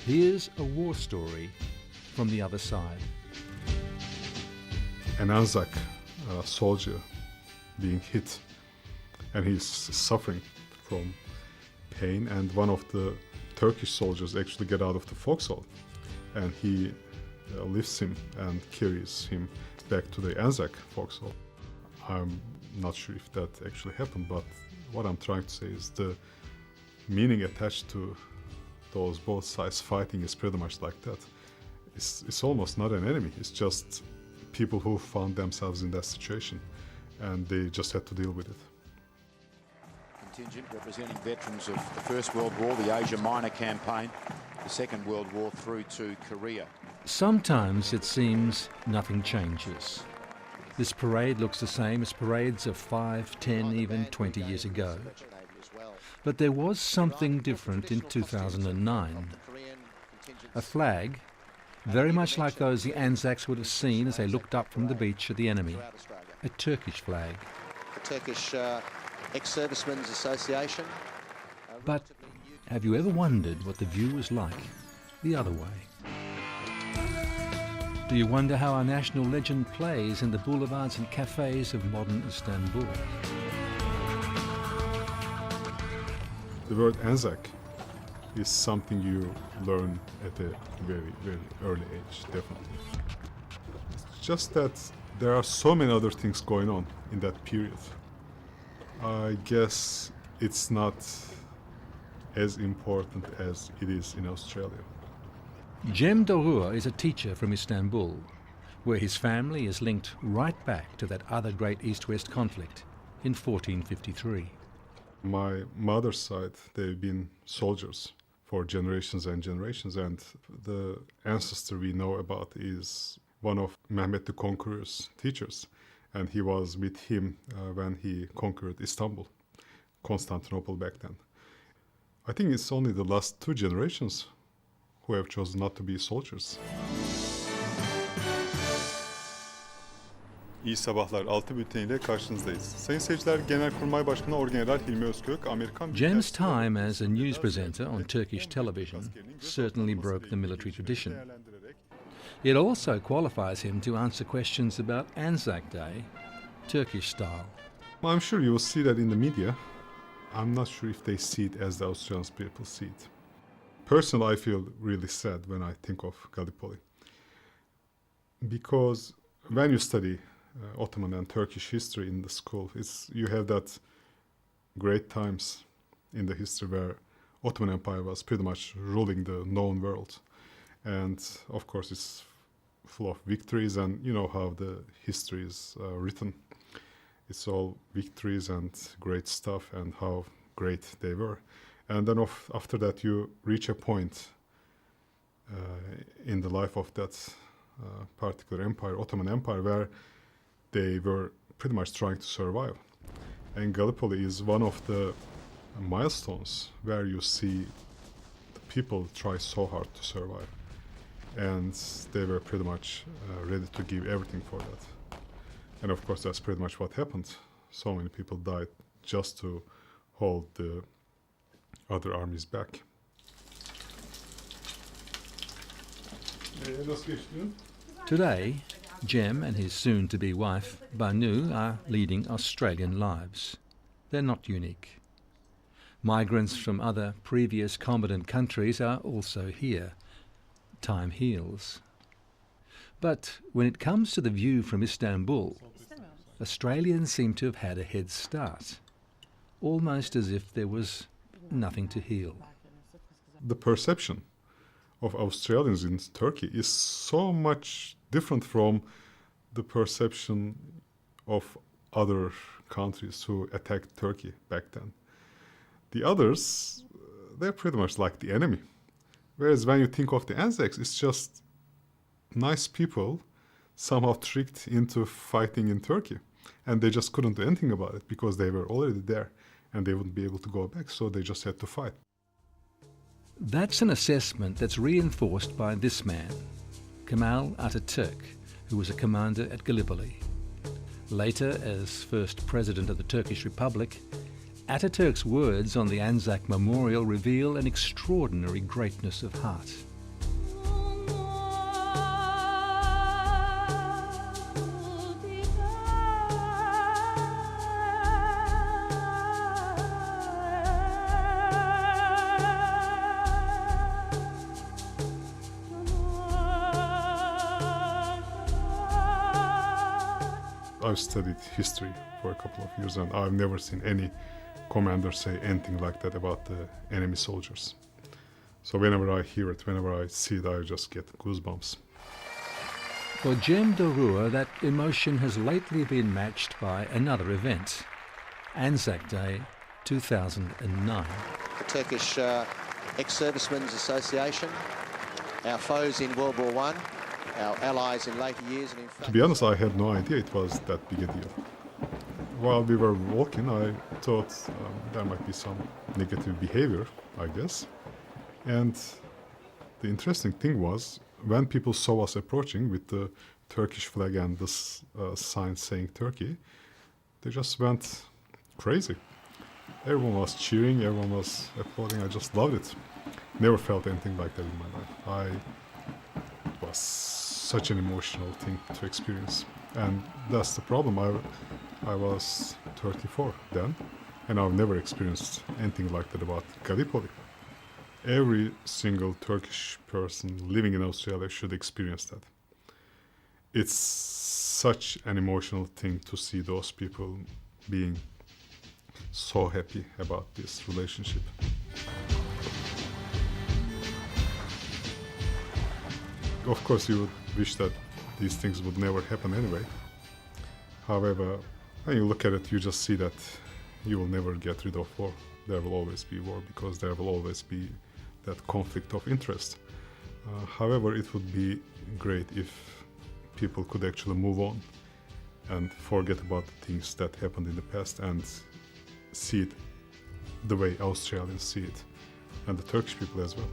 Here's a war story from the other side. An Anzac soldier being hit, and he's suffering from pain, and one of the Turkish soldiers actually get out of the forecastle, and he lifts him and carries him back to the Anzac forecastle. I'm not sure if that actually happened, but what I'm trying to say is the meaning attached to those both sides fighting is pretty much like that. It's almost not an enemy, it's just people who found themselves in that situation, and they just had to deal with it. Contingent representing veterans of the First World War, the Asia Minor campaign, the Second World War through to Korea. Sometimes it seems nothing changes. This parade looks the same as parades of 5, 10, even 20 years ago. But there was something different in 2009. A flag, very much like those the Anzacs would have seen as they looked up from the beach at the enemy. A Turkish flag. The Turkish Ex-Servicemen's Association. But have you ever wondered what the view was like the other way? Do you wonder how our national legend plays in the boulevards and cafes of modern Istanbul? The word Anzac is something you learn at a very, very early age, definitely. It's just that there are so many other things going on in that period. I guess it's not as important as it is in Australia. Cem Dogruer is a teacher from Istanbul, where his family is linked right back to that other great East-West conflict in 1453. My mother's side, they've been soldiers for generations and generations, and the ancestor we know about is one of Mehmet the Conqueror's teachers, and he was with him when he conquered Istanbul, Constantinople back then. I think it's only the last 2 generations who have chosen not to be soldiers. İyi sabahlar. 6 bülteniyle karşınızdayız. Sayın seyirciler, Genelkurmay Başkanı Orgeneral Hilmi Özkök, Amerikan... Cem's time as a news presenter on Turkish television certainly broke the military tradition. It also qualifies him to answer questions about Anzac Day, Turkish style. I'm sure you will see that in the media. I'm not sure if they see it as the Australian people see it. Personally, I feel really sad when I think of Gallipoli. Because when you study Ottoman and Turkish history in the school, you have that great times in the history where Ottoman Empire was pretty much ruling the known world. And of course it's full of victories, and you know how the history is written. It's all victories and great stuff and how great they were. And then after that you reach a point in the life of that particular empire, Ottoman Empire, where they were pretty much trying to survive. And Gallipoli is one of the milestones where you see the people try so hard to survive. And they were pretty much ready to give everything for that. And of course that's pretty much what happened. So many people died just to hold the other armies back. Today, Cem and his soon-to-be wife, Banu, are leading Australian lives. They're not unique. Migrants from other previous combatant countries are also here. Time heals. But when it comes to the view from Istanbul, Australians seem to have had a head start, almost as if there was nothing to heal. The perception of Australians in Turkey is so much different from the perception of other countries who attacked Turkey back then. The others, they're pretty much like the enemy. Whereas when you think of the Anzacs, it's just nice people somehow tricked into fighting in Turkey. And they just couldn't do anything about it because they were already there and they wouldn't be able to go back, so they just had to fight. That's an assessment that's reinforced by this man, Kemal Atatürk, who was a commander at Gallipoli. Later, as first president of the Turkish Republic, Atatürk's words on the Anzac Memorial reveal an extraordinary greatness of heart. I've studied history for a couple of years, and I've never seen any commander say anything like that about the enemy soldiers. So whenever I hear it, whenever I see it, I just get goosebumps. For Cem Dogruer, that emotion has lately been matched by another event, Anzac Day 2009. The Turkish Ex-Servicemen's Association, our foes in World War I, our allies in later years. And in fact, To be honest, I had no idea it was that big a deal. While we were walking, I thought there might be some negative behavior, I guess. And the interesting thing was, when people saw us approaching with the Turkish flag and this sign saying Turkey, they just went crazy. Everyone was cheering, everyone was applauding. I just loved it. Never felt anything like that in my life. It was such an emotional thing to experience. And that's the problem. I was 34 then, and I've never experienced anything like that about Gallipoli. Every single Turkish person living in Australia should experience that. It's such an emotional thing to see those people being so happy about this relationship. Of course, you would wish that these things would never happen anyway. However, when you look at it, you just see that you will never get rid of war. There will always be war because there will always be that conflict of interest. However, it would be great if people could actually move on and forget about the things that happened in the past and see it the way Australians see it, and the Turkish people as well.